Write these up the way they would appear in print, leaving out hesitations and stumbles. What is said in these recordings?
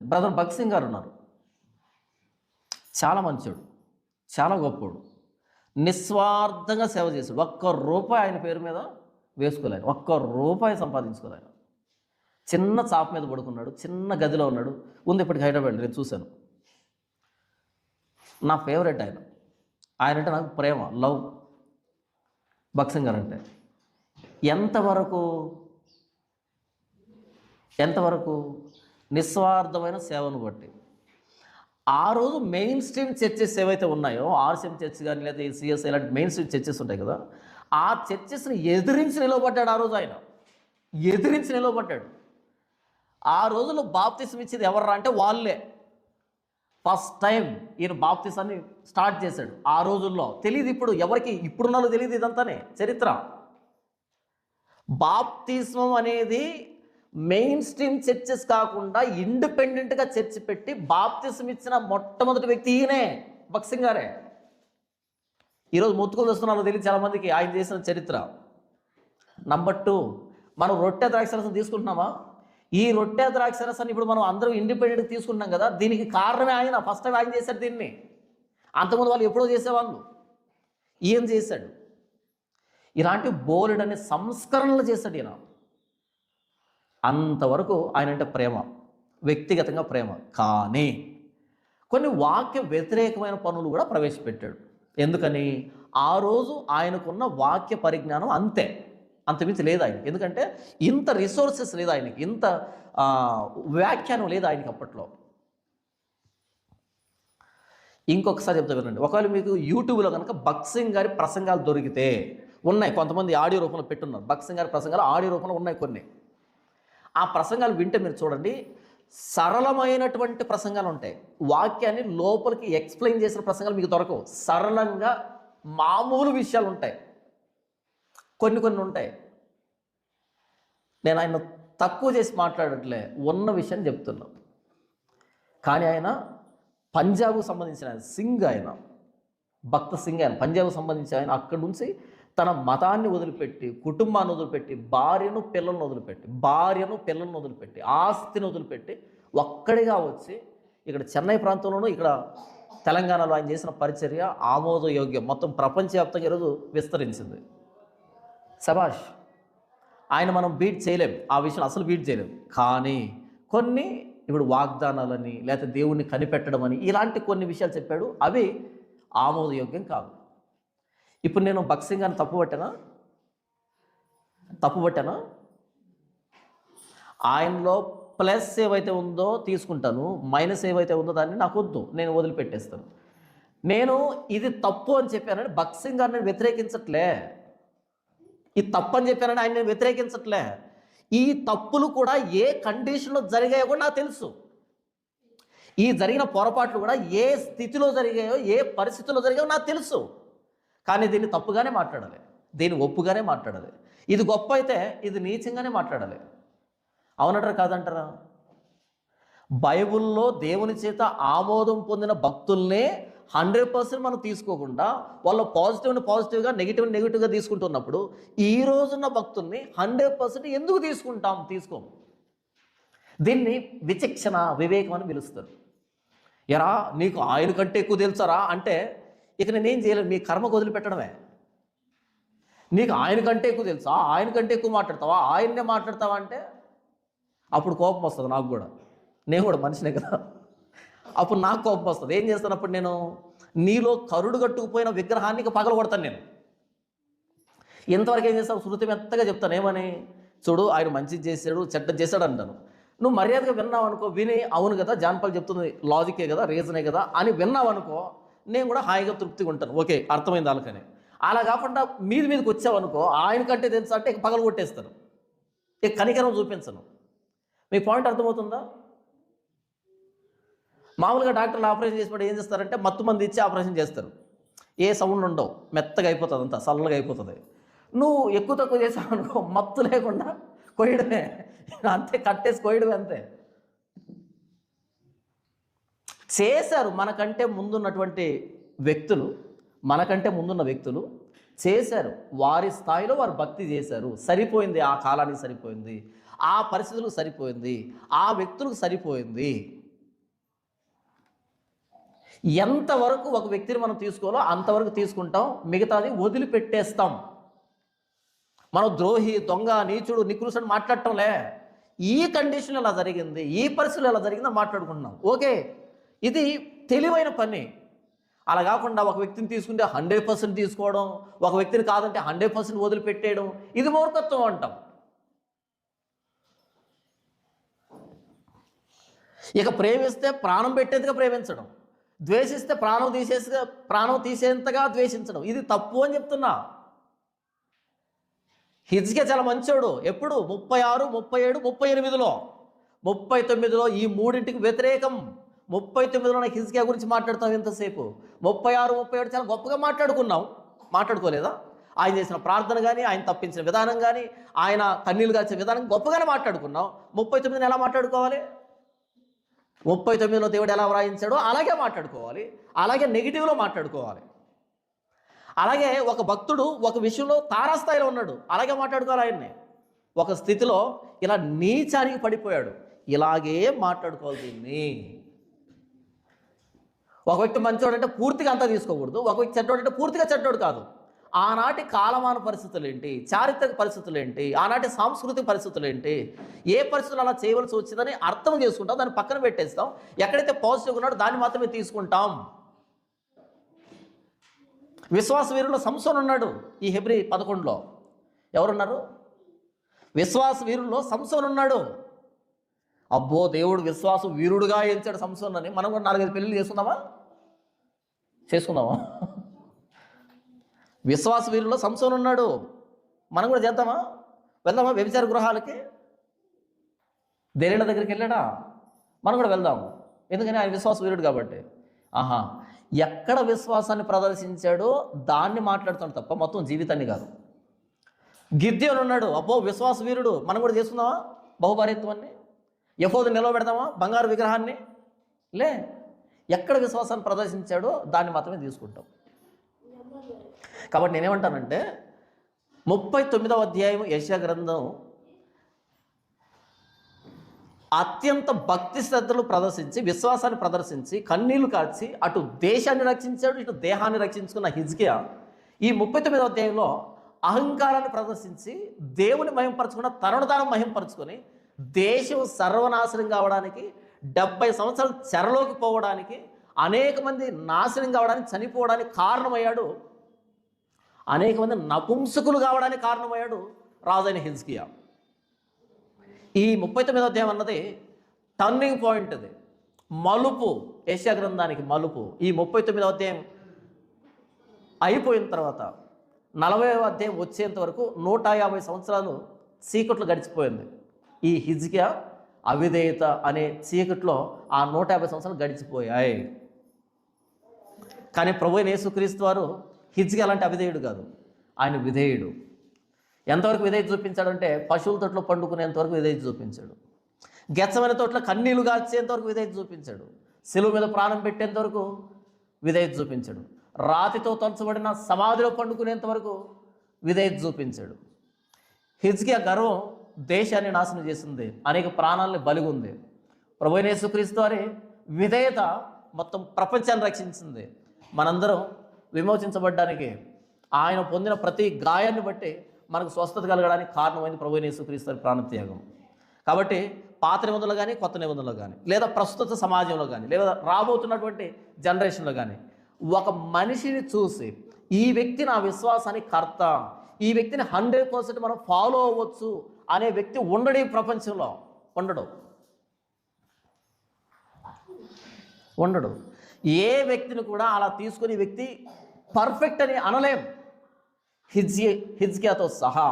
Brother Bhagat Singh గారు ఉన్నారు. చాలా మంచోడు, చాలా గొప్పోడు, నిస్వార్థంగా సేవ చేశాడు. ఒక్క రూపాయి ఆయన పేరు మీద వేసుకోలేను, ఒక్క రూపాయి సంపాదించుకోలేను. చిన్న చాప మీద పడుకున్నాడు, చిన్న గదిలో ఉన్నాడు. ఉంది ఇప్పటికి హైదరాబాద్, నేను చూశాను. నా ఫేవరెట్ ఆయన. ఆయన అంటే నాకు ప్రేమ, లవ్. భగత్ సింగ్ గారు అంటే ఎంతవరకు నిస్వార్థమైన సేవను బట్టి. ఆ రోజు మెయిన్ స్ట్రీమ్ చర్చెస్ ఏవైతే ఉన్నాయో, ఆర్సిఎం చర్చ్ కానీ లేదా సిఎస్ ఇలాంటి మెయిన్ స్ట్రీమ్ చర్చెస్ ఉంటాయి కదా, ఆ చర్చెస్ని ఎదిరించి నిలవబడ్డాడు. ఆ రోజు ఆయన ఎదిరించి నిలవబడ్డాడు. ఆ రోజుల్లో బాప్తిసం ఇచ్చేది ఎవర్రా అంటే వాళ్ళే. ఫస్ట్ టైం ఈయన బాప్తిసాన్ని స్టార్ట్ చేశాడు. ఆ రోజుల్లో తెలియదు, ఇప్పుడు ఎవరికి ఇప్పుడున్నాలో తెలియదు. ఇదంతానే చరిత్ర. బాప్తిస్మం అనేది మెయిన్ స్ట్రీమ్ చర్చెస్ కాకుండా ఇండిపెండెంట్గా చర్చ్ పెట్టి బాప్తిసం ఇచ్చిన మొట్టమొదటి వ్యక్తి ఈయనే, భగత్ సింగ్ గారే. ఈరోజు మొత్తుకొని వస్తున్నారో తెలియదు చాలామందికి ఆయన చేసిన చరిత్ర. నంబర్ 2, మనం రొట్టె ద్రాక్షరసం తీసుకుంటున్నామా? ఈ రొట్టె ద్రాక్షరసాన్ని ఇప్పుడు మనం అందరూ ఇండిపెండెంట్గా తీసుకుంటున్నాం కదా, దీనికి కారణమే ఆయన. ఫస్ట్ టైం ఆయన చేశాడు దీన్ని. అంతకుముందు వాళ్ళు ఎప్పుడో చేసేవాళ్ళు, ఈయన చేశాడు. ఇలాంటి బోలెడనే సంస్కరణలు చేశాడు ఈయన. అంతవరకు ఆయన అంటే ప్రేమ, వ్యక్తిగతంగా ప్రేమ. కానీ కొన్ని వాక్య వ్యతిరేకమైన పనులు కూడా ప్రవేశపెట్టాడు. ఎందుకని? ఆ రోజు ఆయనకున్న వాక్య పరిజ్ఞానం అంతమించి లేదు ఆయనకి. ఎందుకంటే ఇంత రిసోర్సెస్ లేదు ఆయనకి, ఇంత వ్యాఖ్యానం లేదు ఆయనకి అప్పట్లో. ఇంకొకసారి చెప్తా వినండి. ఒకవేళ మీకు యూట్యూబ్లో కనుక భగత్ సింగ్ గారి ప్రసంగాలు దొరికితే, ఉన్నాయి, కొంతమంది ఆడియో రూపంలో పెట్టున్నారు. భగత్ సింగ్ గారి ప్రసంగాలు ఆడియో రూపంలో ఉన్నాయి కొన్ని. ఆ ప్రసంగాలు వింటే మీరు చూడండి, సరళమైనటువంటి ప్రసంగాలు ఉంటాయి. వాక్యాన్ని లోపలికి ఎక్స్ప్లెయిన్ చేసిన ప్రసంగాలు మీకు దొరకవు. సరళంగా మామూలు విషయాలు ఉంటాయి, కొన్ని ఉంటాయి. నేను ఆయన తక్కువ చేసి మాట్లాడట్లే, ఉన్న విషయం చెప్తున్నా. కానీ ఆయన పంజాబ్కు సంబంధించిన సింగ్, ఆయన భక్త సింగ్, ఆయన పంజాబ్కు సంబంధించి ఆయన అక్కడి నుంచి తన మతాన్ని వదిలిపెట్టి, కుటుంబాన్ని వదిలిపెట్టి, భార్యను పిల్లలను వదిలిపెట్టి, ఆస్తిని వదిలిపెట్టి ఒక్కడిగా వచ్చి ఇక్కడ చెన్నై ప్రాంతంలోనూ, ఇక్కడ తెలంగాణలో ఆయన చేసిన పరిచర్య ఆమోదయోగ్యం. మొత్తం ప్రపంచవ్యాప్తంగా ఈరోజు విస్తరించింది. శభాష్. ఆయన మనం బీట్ చేయలేం, ఆ విషయం అసలు బీట్ చేయలేం. కానీ కొన్ని ఇప్పుడు వాగ్దానాలని లేకపోతే దేవుణ్ణి కనిపెట్టడం అని ఇలాంటి కొన్ని విషయాలు చెప్పాడు, అవి ఆమోదయోగ్యం కాదు. ఇప్పుడు నేను భగత్ సింగ్ గారిని తప్పుపట్టానా? ఆయనలో ప్లస్ ఏవైతే ఉందో తీసుకుంటాను, మైనస్ ఏవైతే ఉందో దాన్ని నాకు వద్దు, నేను వదిలిపెట్టేస్తాను. నేను ఇది తప్పు అని చెప్పానని భగత్ సింగ్ గారిని వ్యతిరేకించట్లే, ఇది తప్పు అని చెప్పానని ఆయన నేను వ్యతిరేకించట్లే. ఈ తప్పులు కూడా ఏ కండిషన్లో జరిగాయో కూడా నాకు తెలుసు. ఈ జరిగిన పొరపాట్లు కూడా ఏ స్థితిలో జరిగాయో, ఏ పరిస్థితుల్లో జరిగాయో నాకు తెలుసు. కానీ దీన్ని తప్పుగానే మాట్లాడాలి, దీన్ని ఒప్పుగానే మాట్లాడాలి. ఇది గొప్ప అయితే ఇది నీచంగానే మాట్లాడాలి. అవునంటారా కాదంటారా? బైబిల్లో దేవుని చేత ఆమోదం పొందిన భక్తుల్నే 100% మనం తీసుకోకుండా వాళ్ళ పాజిటివ్గా నెగిటివ్గా తీసుకుంటున్నప్పుడు ఈ రోజున్న భక్తుల్ని 100% ఎందుకు తీసుకోము? దీన్ని విచక్షణ, వివేకం అని పిలుస్తారు. ఎరా నీకు ఆయన కంటే ఎక్కువ తెలుసారా అంటే ఇక నేనేం చేయలేను, మీ కర్మకు వదిలిపెట్టడమే. నీకు ఆయన కంటే ఎక్కువ తెలుసా, ఆయన కంటే ఎక్కువ మాట్లాడతావా, ఆయన్నే మాట్లాడతావా అంటే అప్పుడు కోపం వస్తుంది నాకు కూడా. నేను కూడా మనిషినే కదా, అప్పుడు నాకు కోపం వస్తుంది. ఏం చేస్తాను అప్పుడు? నేను నీలో కరుడు కట్టుకుపోయిన విగ్రహానికి పగలగొడతాను. నేను ఇంతవరకు ఏం చేస్తాను? శృతి మెత్తగా చెప్తాను. ఏమని? చూడు ఆయన మంచిది చేశాడు, చెడ్డ చేశాడు అంటాను. నువ్వు మర్యాదగా విన్నావు అనుకో, విని అవును కదా జాన్పాల్ చెప్తుంది లాజికే కదా, రీజనే కదా అని విన్నావు అనుకో, నేను కూడా హాయిగా తృప్తిగా ఉంటాను. ఓకే అర్థమైంది వాళ్ళకని. అలా కాకుండా మీదకి వచ్చావనుకో, ఆయన కంటే తెలుసా అంటే ఇక పగలు కొట్టేస్తాను, ఇక కనికరం చూపించను. మీ పాయింట్ అర్థమవుతుందా? మామూలుగా డాక్టర్లు ఆపరేషన్ చేసినప్పుడు ఏం చేస్తారంటే మత్తు మంది ఇచ్చి ఆపరేషన్ చేస్తారు. ఏ సౌండ్ ఉండవు, మెత్తగా అయిపోతుంది, అంతా చల్లగా అయిపోతుంది. నువ్వు ఎక్కువ తక్కువ చేసావు అనుకో, మత్తు లేకుండా కొయ్యడమే, అంతే, కట్టేసి కొయ్యడమే, అంతే. చేశారు మనకంటే ముందున్న వ్యక్తులు చేశారు. వారి స్థాయిలో వారు భక్తి చేశారు. సరిపోయింది, ఆ కాలానికి సరిపోయింది, ఆ పరిస్థితులకు సరిపోయింది, ఆ వ్యక్తులకు సరిపోయింది. ఎంతవరకు ఒక వ్యక్తిని మనం తీసుకోవాలో అంతవరకు తీసుకుంటాం, మిగతాది వదిలిపెట్టేస్తాం. మనం ద్రోహి, దొంగ, నీచుడు, నికృష్టుడు మాట్లాడటంలే. ఈ కండిషన్ ఇలా జరిగింది, ఈ పరిస్థితులు ఎలా జరిగిందని మాట్లాడుకుంటున్నాం. ఓకే, ఇది తెలివైన పని. అలా కాకుండా ఒక వ్యక్తిని తీసుకుంటే 100% తీసుకోవడం, ఒక వ్యక్తిని కాదంటే 100% వదిలిపెట్టేయడం, ఇది మూర్ఖత్వం అంటాం. ఇక ప్రేమిస్తే ప్రాణం పెట్టేంతగా ప్రేమించడం, ద్వేషిస్తే ప్రాణం తీసేంతగా ద్వేషించడం, ఇది తప్పు అని చెప్తున్నా. హిజ్కియా చాలా మంచోడు. ఎప్పుడు? 36, 37, 38లో, 39లో ఈ మూడింటికి వ్యతిరేకం. 39లో హిజ్కియా గురించి మాట్లాడుతాం ఎంతసేపు. 36, 37 చాలా గొప్పగా మాట్లాడుకోలేదా? ఆయన చేసిన ప్రార్థన కానీ, ఆయన తప్పించిన విధానం కానీ, ఆయన కన్నీళ్ళు కాల్చిన విధానం గొప్పగానే మాట్లాడుకున్నాం. 39ని ఎలా మాట్లాడుకోవాలి? 39లో దేవుడు ఎలా వ్రాయించాడో అలాగే మాట్లాడుకోవాలి, అలాగే నెగిటివ్లో మాట్లాడుకోవాలి. అలాగే ఒక భక్తుడు ఒక విషయంలో తారాస్థాయిలో ఉన్నాడు, అలాగే మాట్లాడుకోవాలి. ఆయన్ని ఒక స్థితిలో ఇలా నీచానికి పడిపోయాడు, ఇలాగే మాట్లాడుకోవాలి దీన్ని. ఒక వ్యక్తి మంచోడు అంటే పూర్తిగా అంతా తీసుకోకూడదు, ఒక వ్యక్తి చెడ్డోడు అంటే పూర్తిగా చెడ్డోడు కాదు. ఆనాటి కాలమాన పరిస్థితులు ఏంటి, చారిత్రక పరిస్థితులు ఏంటి, ఆనాటి సాంస్కృతిక పరిస్థితులు ఏంటి, ఏ పరిస్థితులు అలా చేయవలసి వచ్చిందని అర్థం చేసుకుంటాం, దాన్ని పక్కన పెట్టేస్తాం. ఎక్కడైతే పాజిటివ్ ఉన్నాడో దాన్ని మాత్రమే తీసుకుంటాం. విశ్వాస వీరుల్లో సంసోను ఉన్నాడు. ఈ హెబ్రీ 11లో ఎవరున్నారు? విశ్వాస వీరుల్లో సంసోను ఉన్నాడు. అబ్బో, దేవుడు విశ్వాస వీరుడుగా ఎంచాడు సంసోను అని. మనం కూడా 4-5 పెళ్ళిళ్ళు చేసుకుందామా? విశ్వాస వీరుల్లో సంసోను ఉన్నాడు. మనం కూడా చేద్దామా? వెళ్దామా వ్యభిచార గృహాలకి? దేనిల దగ్గరికి వెళ్ళాడా? మనం కూడా వెళ్దాం, ఎందుకని ఆయన విశ్వాస వీరుడు కాబట్టి. ఎక్కడ విశ్వాసాన్ని ప్రదర్శించాడో దాన్ని మాట్లాడుతాడు తప్ప మొత్తం జీవితాన్ని కాదు. గిద్యోను ఉన్నాడు. అబ్బో, విశ్వాస వీరుడు. మనం కూడా చేసుకుందామా బహుభార్యత్వాన్ని? ఎఫోదు నిలవబెడదామా బంగారు విగ్రహాన్ని? లే, ఎక్కడ విశ్వాసాన్ని ప్రదర్శించాడో దాన్ని మాత్రమే తీసుకుంటాం. కాబట్టి నేనేమంటానంటే 39వ అధ్యాయం యెషయా గ్రంథం అత్యంత భక్తి శ్రద్ధలు ప్రదర్శించి, విశ్వాసాన్ని ప్రదర్శించి, కన్నీళ్లు కార్చి అటు దేశాన్ని రక్షించాడు, ఇటు దేహాన్ని రక్షించుకున్న హిజ్కియా ఈ 39వ అధ్యాయంలో అహంకారాన్ని ప్రదర్శించి దేవుని మహింపరచుకున్న తనను తాను మహింపరచుకొని దేశం సర్వనాశనం కావడానికి, 70 సంవత్సరాలు చెరలోకి పోవడానికి, అనేక మంది నాశనం కావడానికి, చనిపోవడానికి కారణమయ్యాడు. అనేక మంది నపుంసకులు కావడానికి కారణమయ్యాడు రాజైన హిజ్కియా. ఈ 39వ అధ్యాయం అన్నది టర్నింగ్ పాయింట్, అది మలుపు, యెషయా గ్రంథానికి మలుపు. ఈ 39వ అధ్యాయం అయిపోయిన తర్వాత 40వ అధ్యాయం వచ్చేంత వరకు 150 సంవత్సరాలు చీకట్లు గడిచిపోయింది. ఈ హిజ్కియా అవిధేయత అనే చీకట్లో ఆ 150 సంవత్సరాలు గడిచిపోయాయి. కానీ ప్రభువైన యేసుక్రీస్తు వారు హిజ్కియా అలాంటి అవిధేయుడు కాదు, ఆయన విధేయుడు. ఎంతవరకు విధేయత చూపించాడంటే పశువుల తోటలో పండుకునేంతవరకు విధేయత చూపించాడు. గెత్సెమనే తోటలో కన్నీళ్లు గాల్చేంతవరకు విధేయత చూపించాడు. శిలువ మీద ప్రాణం పెట్టేంతవరకు విధేయత చూపించాడు. రాతితో తొలచబడిన సమాధిలో పండుకునేంత వరకు విధేయత చూపించాడు. హిజ్కియా గర్వం దేశాన్ని నాశనం చేసింది, అనేక ప్రాణాలని బలిగొంది. ప్రభువైన యేసుక్రీస్తు వారి విధేయత మొత్తం ప్రపంచాన్ని రక్షించింది. మనందరం విమోచించబడ్డానికి, ఆయన పొందిన ప్రతి గాయాన్ని బట్టి మనకు స్వస్థత కలగడానికి కారణమైంది ప్రభువైన యేసుక్రీస్తు వారి ప్రాణత్యాగం. కాబట్టి పాత నిబంధనలు కానీ, కొత్త నిబంధనలు కానీ, లేదా ప్రస్తుత సమాజంలో కానీ, లేదా రాబోతున్నటువంటి జనరేషన్లో కానీ ఒక మనిషిని చూసి ఈ వ్యక్తి నా విశ్వాసానికి కర్త, ఈ వ్యక్తిని 100% మనం ఫాలో అవ్వచ్చు అనే వ్యక్తి ఉండడు. ఈ ప్రపంచంలో ఉండడు. ఏ వ్యక్తిని కూడా అలా తీసుకుని వ్యక్తి పర్ఫెక్ట్ అని అనలేం. హిజ్కియాతో సహా,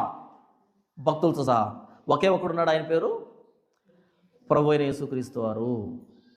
భక్తులతో సహా ఒకే ఒకడున్నాడు, ఆయన పేరు ప్రభువైన యేసుక్రీస్తు వారు.